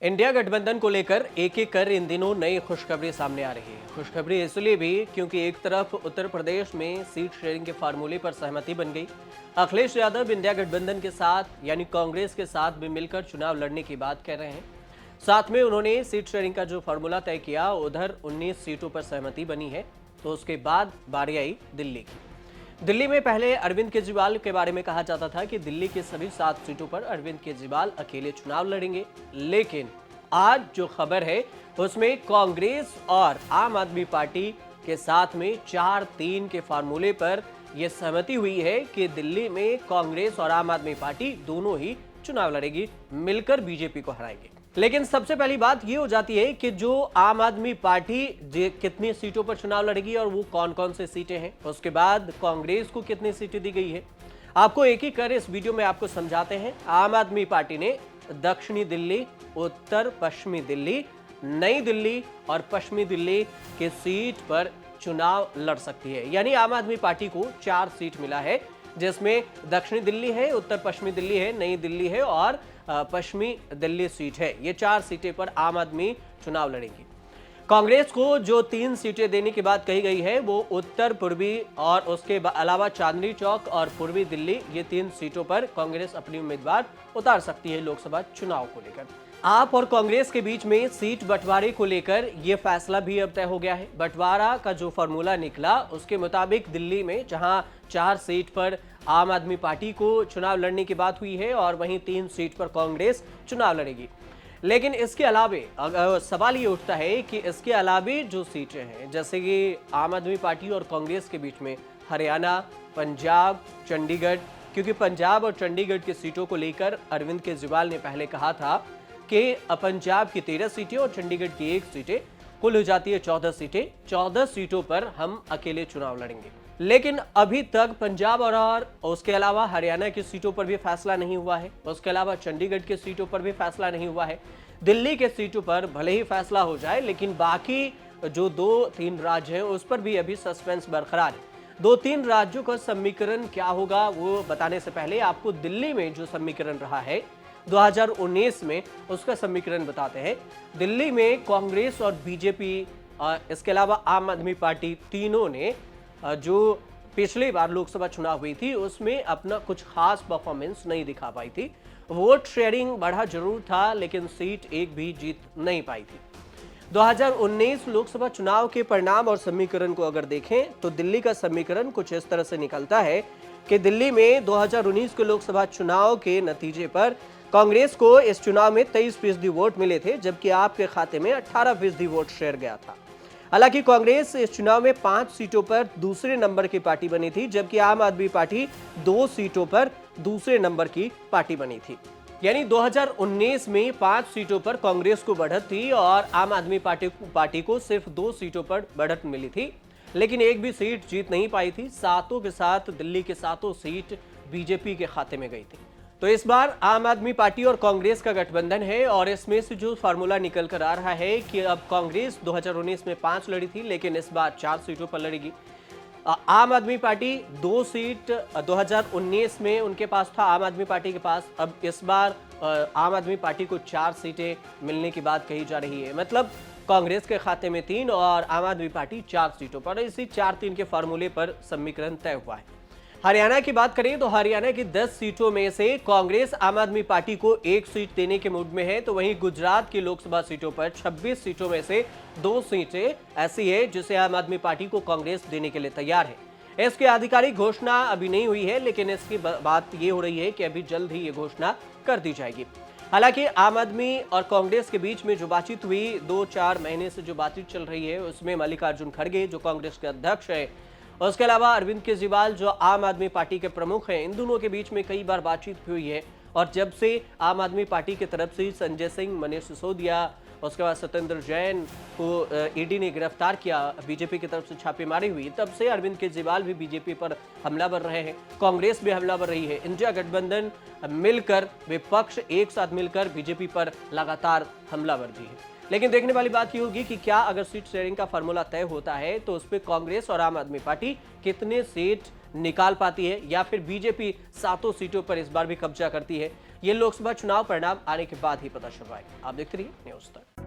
India गठबंधन को लेकर एक एक कर इन दिनों नई खुशखबरी सामने आ रही है। खुशखबरी इसलिए भी क्योंकि एक तरफ उत्तर प्रदेश में सीट शेयरिंग के फार्मूले पर सहमति बन गई। अखिलेश यादव इंडिया गठबंधन के साथ यानी कांग्रेस के साथ भी मिलकर चुनाव लड़ने की बात कह रहे हैं। साथ में उन्होंने सीट शेयरिंग का जो फार्मूला तय किया, उधर 19 सीटों पर सहमति बनी है। तो उसके बाद बारी आई दिल्ली की। दिल्ली में पहले अरविंद केजरीवाल के बारे में कहा जाता था कि दिल्ली की सभी 7 सीटों पर अरविंद केजरीवाल अकेले चुनाव लड़ेंगे, लेकिन आज जो खबर है उसमें कांग्रेस और आम आदमी पार्टी के साथ में 4-3 के फार्मूले पर यह सहमति हुई है कि दिल्ली में कांग्रेस और आम आदमी पार्टी दोनों ही चुनाव लड़ेगी, मिलकर बीजेपी को हराएंगे। लेकिन सबसे पहली बात यह हो जाती है कि जो आम आदमी पार्टी कितनी सीटों पर चुनाव लड़ेगी और वो कौन कौन से सीटें हैं, उसके बाद कांग्रेस को कितनी सीटें दी गई है, आपको एक एक कर इस वीडियो में आपको समझाते हैं। आम आदमी पार्टी ने दक्षिणी दिल्ली, उत्तर पश्चिमी दिल्ली, नई दिल्ली और पश्चिमी दिल्ली के सीट पर चुनाव लड़ सकती है। यानी आम आदमी पार्टी को 4 सीट मिला है, जिसमें दक्षिणी दिल्ली है, उत्तर पश्चिमी दिल्ली है, नई दिल्ली है और पश्चिमी दिल्ली सीट है। ये 4 सीटें पर आम आदमी चुनाव लड़ेगी। कांग्रेस को जो 3 सीटें देने की बात कही गई है वो उत्तर पूर्वी और उसके अलावा चांदनी चौक और पूर्वी दिल्ली, ये 3 सीटों पर कांग्रेस अपनी उम्मीदवार उतार सकती है लोकसभा चुनाव को लेकर। आप और कांग्रेस के बीच में सीट बंटवारे को लेकर यह फैसला भी अब तय हो गया है। बंटवारा का जो फॉर्मूला निकला उसके मुताबिक दिल्ली में जहां 4 सीट पर आम आदमी पार्टी को चुनाव लड़ने की बात हुई है और वहीं 3 सीट पर कांग्रेस चुनाव लड़ेगी। लेकिन इसके अलावे सवाल ये उठता है कि इसके अलावे जो सीटें हैं, जैसे कि आम आदमी पार्टी और कांग्रेस के बीच में हरियाणा, पंजाब, चंडीगढ़, क्योंकि पंजाब और चंडीगढ़ की सीटों को लेकर अरविंद केजरीवाल ने पहले कहा था कि पंजाब की 13 सीटें और चंडीगढ़ की 1 सीटें, कुल हो जाती है 14 सीटें। 14 सीटों पर हम अकेले चुनाव लड़ेंगे। लेकिन अभी तक पंजाब और उसके अलावा हरियाणा की सीटों पर भी फैसला नहीं हुआ है, उसके अलावा चंडीगढ़ की सीटों पर भी फैसला नहीं हुआ है। दिल्ली के सीटों पर भले ही फैसला हो जाए, लेकिन बाकी जो 2-3 राज्य हैं उस पर भी अभी सस्पेंस बरकरार है। 2-3 राज्यों का समीकरण क्या होगा वो बताने से पहले आपको दिल्ली में जो समीकरण रहा है 2019 में, उसका समीकरण बताते हैं। दिल्ली में कांग्रेस और बीजेपी, इसके अलावा आम आदमी पार्टी, तीनों ने जो पिछली बार लोकसभा चुनाव हुई थी उसमें अपना कुछ खास परफॉर्मेंस नहीं दिखा पाई थी। वोट शेयरिंग बढ़ा जरूर था, लेकिन सीट एक भी जीत नहीं पाई थी। 2019 लोकसभा चुनाव के परिणाम और समीकरण को अगर देखें तो दिल्ली का समीकरण कुछ इस तरह से निकलता है कि दिल्ली में 2019 के लोकसभा चुनाव के नतीजे पर कांग्रेस को इस चुनाव में 23% वोट मिले थे, जबकि आपके खाते में 18% वोट शेयर गया था। हालांकि कांग्रेस इस चुनाव में 5 सीटों पर दूसरे नंबर की पार्टी बनी थी, जबकि आम आदमी पार्टी 2 सीटों पर दूसरे नंबर की पार्टी बनी थी। यानी 2019 में 5 सीटों पर कांग्रेस को बढ़त थी और आम आदमी पार्टी को सिर्फ 2 सीटों पर बढ़त मिली थी, लेकिन एक भी सीट जीत नहीं पाई थी। सातों के साथ दिल्ली के 7 सीट बीजेपी के खाते में गई थी। तो इस बार आम आदमी पार्टी और कांग्रेस का गठबंधन है और इसमें से जो फार्मूला निकल कर आ रहा है कि अब कांग्रेस 2019 में 5 लड़ी थी, लेकिन इस बार 4 सीटों पर लड़ेगी। आम आदमी पार्टी 2 सीट 2019 में उनके पास था, आम आदमी पार्टी के पास। अब इस बार आम आदमी पार्टी को 4 सीटें मिलने की बात कही जा रही है। मतलब कांग्रेस के खाते में 3 और आम आदमी पार्टी 4 सीटों पर। इसी 4-3 के फार्मूले पर समीकरण तय हुआ है। हरियाणा की बात करें तो हरियाणा की 10 सीटों में से कांग्रेस आम आदमी पार्टी को 1 सीट देने के मूड में है, तो वहीं गुजरात की लोकसभा सीटों पर 26 सीटों में से 2 सीटें ऐसी है जिसे आम आदमी पार्टी को कांग्रेस देने के लिए तैयार है। इसकी आधिकारिक घोषणा अभी नहीं हुई है, लेकिन इसकी बात ये हो रही है कि अभी जल्द ही ये घोषणा कर दी जाएगी। हालांकि आम आदमी और कांग्रेस के बीच में जो बातचीत हुई, 2-4 महीने से जो बातचीत चल रही है, उसमें मल्लिकार्जुन खड़गे जो कांग्रेस के अध्यक्ष है, उसके अलावा अरविंद केजरीवाल जो आम आदमी पार्टी के प्रमुख हैं, इन दोनों के बीच में कई बार बातचीत हुई है। और जब से आम आदमी पार्टी की तरफ से संजय सिंह, मनीष सिसोदिया, उसके बाद सत्येंद्र जैन को ईडी ने गिरफ्तार किया, बीजेपी की तरफ से छापेमारी हुई, तब से अरविंद केजरीवाल भी बीजेपी पर हमलावर रहे हैं, कांग्रेस भी हमलावर रही है। इंडिया गठबंधन मिलकर, विपक्ष एक साथ मिलकर बीजेपी पर लगातार हमलावर भी है। लेकिन देखने वाली बात ये होगी कि क्या अगर सीट शेयरिंग का फार्मूला तय होता है तो उस पर कांग्रेस और आम आदमी पार्टी कितने सीट निकाल पाती है, या फिर बीजेपी 7 सीटों पर इस बार भी कब्जा करती है। ये लोकसभा चुनाव परिणाम आने के बाद ही पता चल पाएगा। आप देखते रहिए न्यूज़ तक।